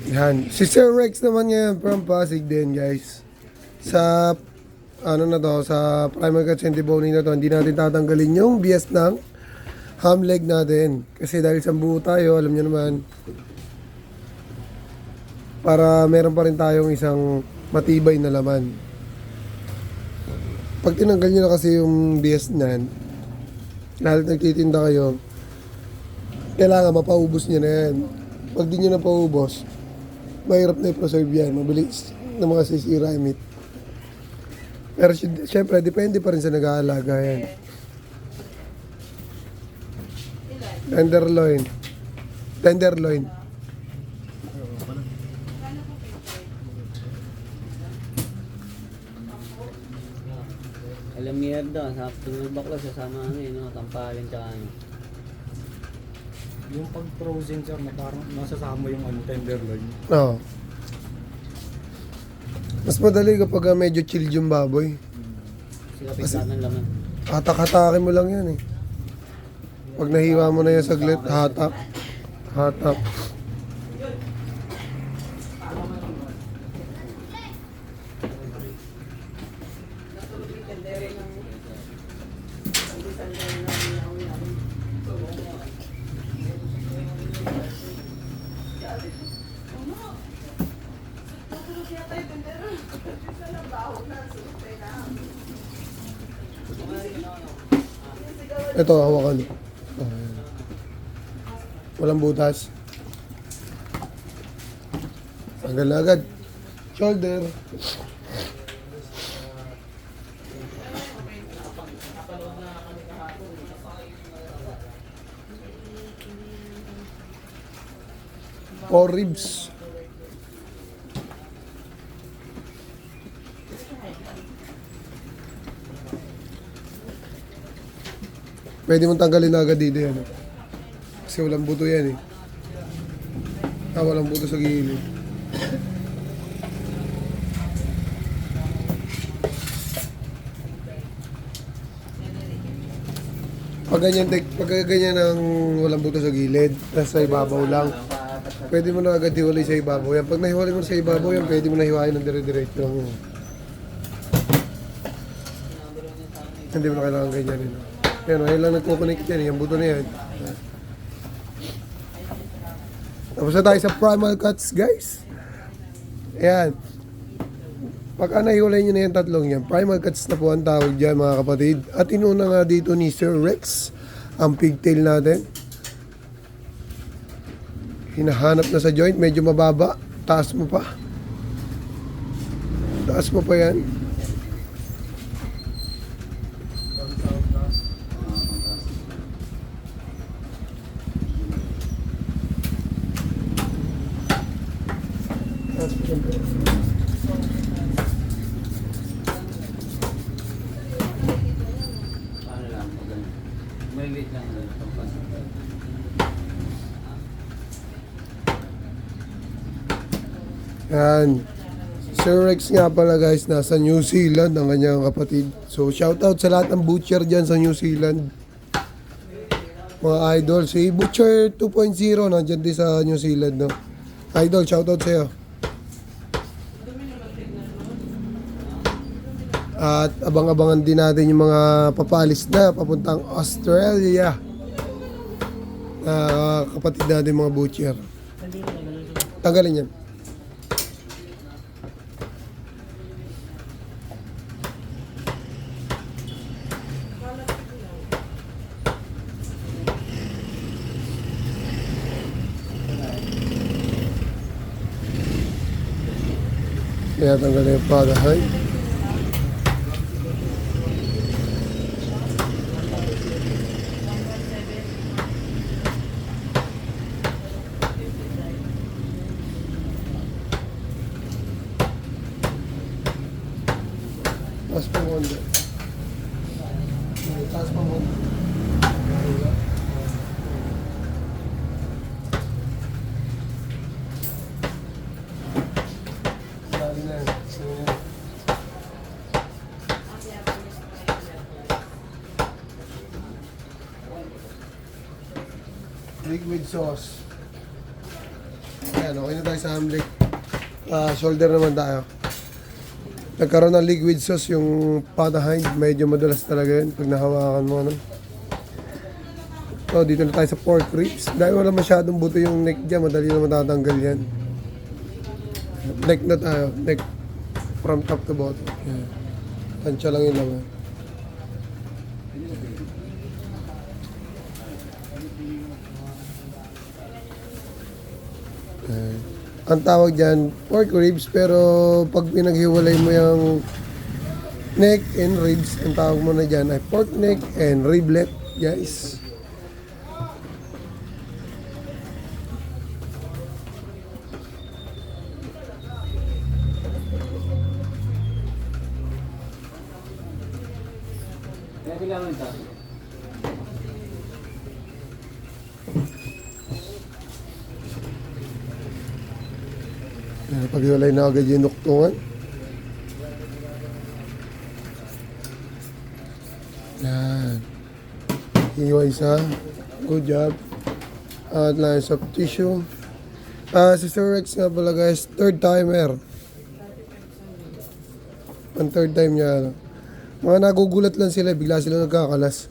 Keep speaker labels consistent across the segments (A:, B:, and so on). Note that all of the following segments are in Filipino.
A: Yan. Si Sir Rex naman ngayon from Pasig din, guys. Sa, ano na to, sa primal cuts and deboning na to, hindi natin tatanggalin yung bias ng ham leg natin. Kasi dahil sa buo tayo, alam nyo naman, para meron pa rin tayong isang matibay na laman. Pag tinanggal nyo na kasi yung bias niyan, lalo nagtitinda kayo, kailangan mapaubos nyo na yan. Pag di nyo na paubos, mahirap na i-preserve yan. Mabilis na mga sisira yung meat. Pero syempre, depende pa rin sa nag-aalaga yan. Tenderloin. Tenderloin.
B: Alam mierda, sa tulog bakla sasama ano no, tampalin tsaka ano.
C: Yung pag frozen sir na parang nasasama yung ano, tenderloin.
A: Oo. Mas madali kapag medyo chilled yung baboy.
B: Sila pigtaan ng laman.
A: Hatak-hatakin mo lang yan eh. Pag nahiwa mo na yan saglit, hatak. Hatak. Ito, hawakan. Walang butas. Tanggal na agad. Shoulder. Or ribs. Pwede mong tanggalin na agad dito yan. Kasi walang buto yan eh. Walang buto sa gilid. Pag ganyan ng walang buto sa gilid, nasa ibabaw lang, pwede mo na agad hiwalay sa ibabaw yan. Pag nahiwalay mo sa ibabaw yan, pwede mo na hiwain ng dire-diretso lang yun. Hindi mo na kailangan ganyan yun. Yan, ayun lang nagko-connect yan, yung buto na yan. Tapos na tayo sa primal cuts, guys. Ayan. Pagka nahiwalay nyo na yung tatlong yan, primal cuts na po ang tawag dyan, mga kapatid. At inuna nga dito ni Sir Rex ang pigtail natin. Hinahanap na sa joint, medyo mababa. Taas mo pa. Taas mo pa yan. Taas mo siyempre.
B: Paano lang pag ganun. Malilit lang na pagpas.
A: Yan. Sir Rex nga pala guys, nasa New Zealand ang kanyang kapatid. So shoutout sa lahat ng butcher dyan sa New Zealand. Mga idol, si Butcher 2.0 nandyan din sa New Zealand, no? Idol, shoutout sa'yo. At abang-abangan din natin yung mga papalis na papuntang Australia. Kapatid natin mga butcher. Tanggalin yan. Kaya tanggalin yung pagahay. Taas pa mo onda. Taas pa mo onda. Sabi na. Liquid sauce. Yan. Yan, okay na tayo sa hamlik. Shoulder naman tayo. Nagkaroon ng liquid sauce yung patahind. Medyo madulas talaga yun pag nahawakan mo. No? So, dito na tayo sa pork ribs. Dahil wala masyadong buto yung neck dyan, madali na matatanggal yan. Neck na tayo. Neck from top to bottom. Yan. Tansya lang yung laman. Ang tawag dyan, pork ribs, pero pag pinaghiwalay mo yung neck and ribs, ang tawag mo na dyan ay pork neck and riblet, guys.
B: Kaya kailangan ito.
A: Paghiwalay na agad yung nuktungan. Yan. Iiwa isa. Good job. At lines of tissue. Si Sir Rex nga pala guys, third timer. Ang third time niya. Mga nagugulat lang sila, bigla sila nagkakalas.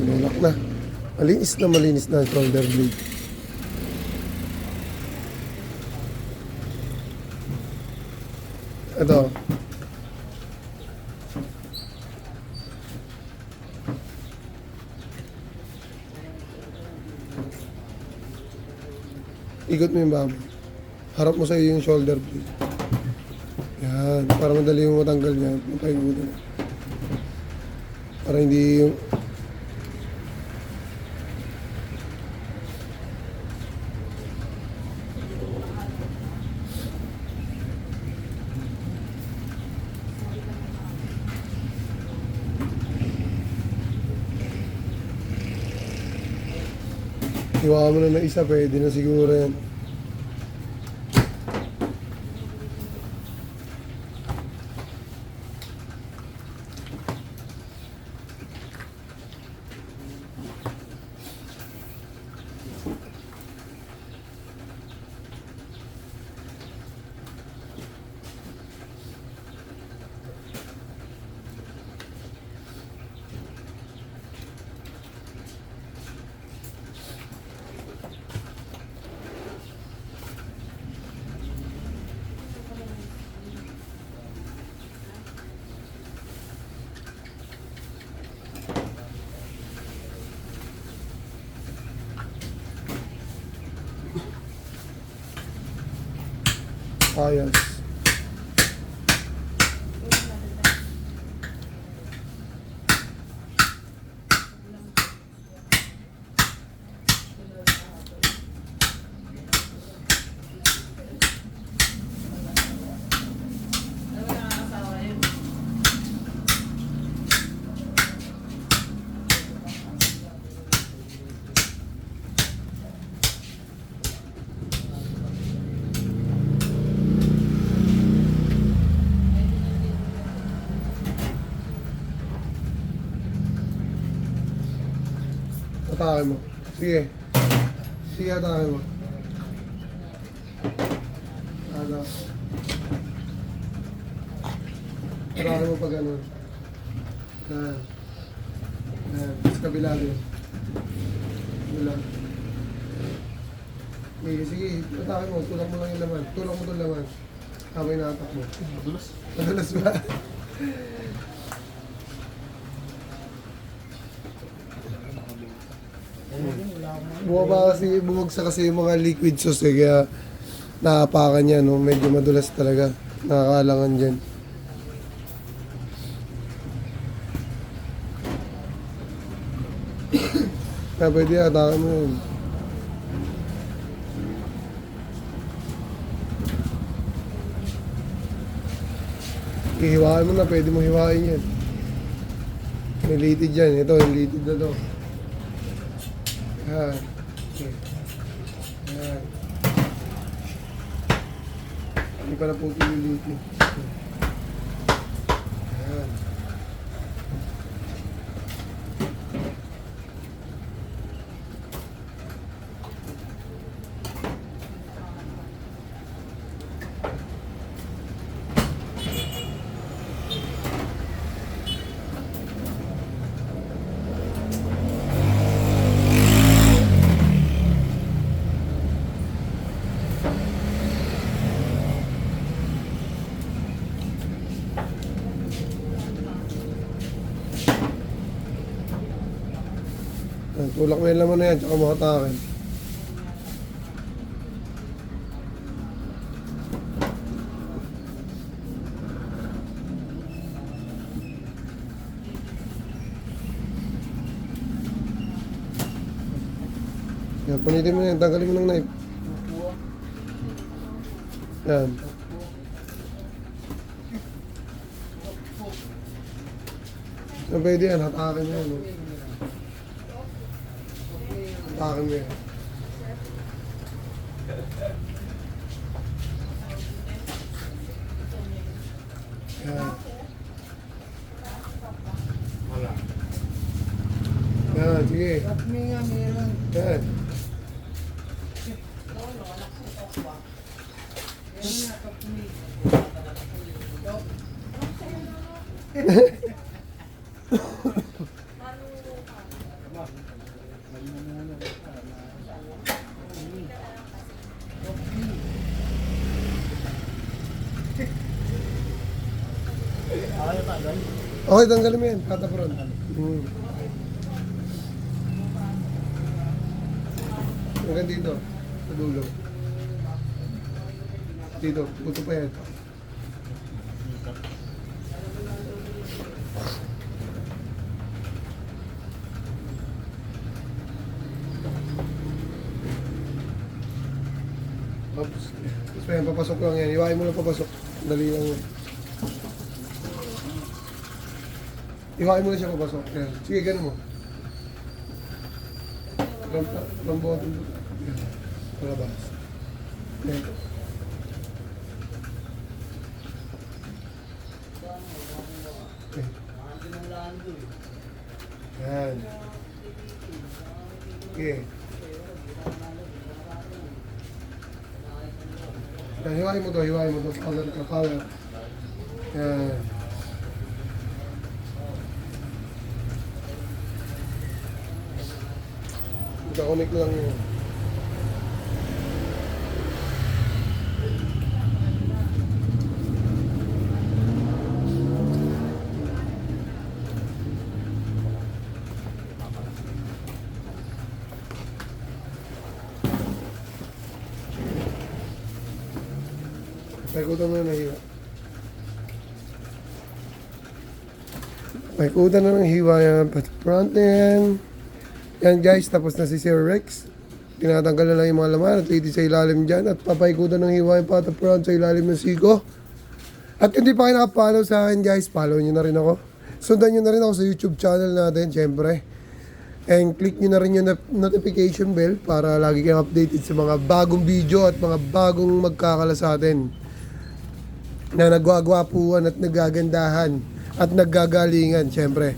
A: Pinulak na. Malinis na ang shoulder blade. Ito. Ikot mo yung bama. Harap mo sa iyo yung shoulder blade. Yan. Para madali yung matanggal yan. Matayin mo din. Para hindi yung... Iwakan mo na ng isa, pwede na siguro yan. Ayos. Atake mo. Sige. Sige, atake mo. Ano? Atake mo pag ano. Yan. Yan. Sa kabila din. Kabila. Sige, sige. Atake mo. Tulak mo lang yung laman. Tulak mo itong laman. Habang inaatak mo.
C: Madulas.
A: Madalas ba? Bumagsak kasi yung mga liquid sauce kaya naapakan niya, no? Medyo madulas talaga. Nakakalangan dyan. Kaya pwede atakan mo yun. Hihiwain mo na, pwede mo hiwain yan. May litid yan. Ito, yung litid na to. Yan. Okay. Yan. Hindi pa na po yung litid. Yan. Yan, tulak mo yung laman na yan, tsaka mga takin. Yan, punitin mo yan, tanggalin mo ng knife. Yan. So, pwede yan, hatakin mo yan. No? Hatakin mo yan. Yan.
C: Wala.
A: Yan, sige. Yan. Okay, tanggalin mo yan, katapron. Hanggang dito, sa dulo. Dito, buto pa yan. Oops. Tapos pa yan, papasok lang yan. Iwain mo lang papasok. Dali lang yan. Iwain mo lang siya papasok. Yan. Sige, ganun mo. Lambuhat mo. Yan. Palabas. Yan. Okay. Yan. Okay. Yan, hiwain mo to, hiwain mo to. Power ka, power. Yan. Ika-connect lang yun. Paikutan mo na hiwa. Paikutan na ng hiwa yan. Pati front na yan. Yan guys, tapos na si Sir Rex. Tinatanggal na lang yung mga laman at lady sa ilalim dyan. At papaikutan ng hiwa yung pati front sa ilalim ng siko. At hindi pa kayo nakapollow sa akin guys, follow nyo na rin ako. Sundan nyo na rin ako sa YouTube channel natin, syempre. And click nyo na rin yung notification bell para lagi kayong updated sa mga bagong video at mga bagong magkakala sa atin na nagwagwapuan at nagagandahan at naggagalingan, syempre.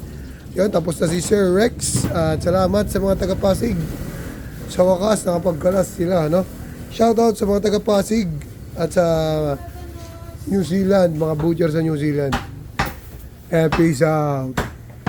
A: Yun, tapos na si Sir Rex. At salamat sa mga taga-Pasig. Sa wakas, nakapagkalas sila, no? Shoutout sa mga taga-Pasig at sa New Zealand, mga butcher sa New Zealand. Peace out.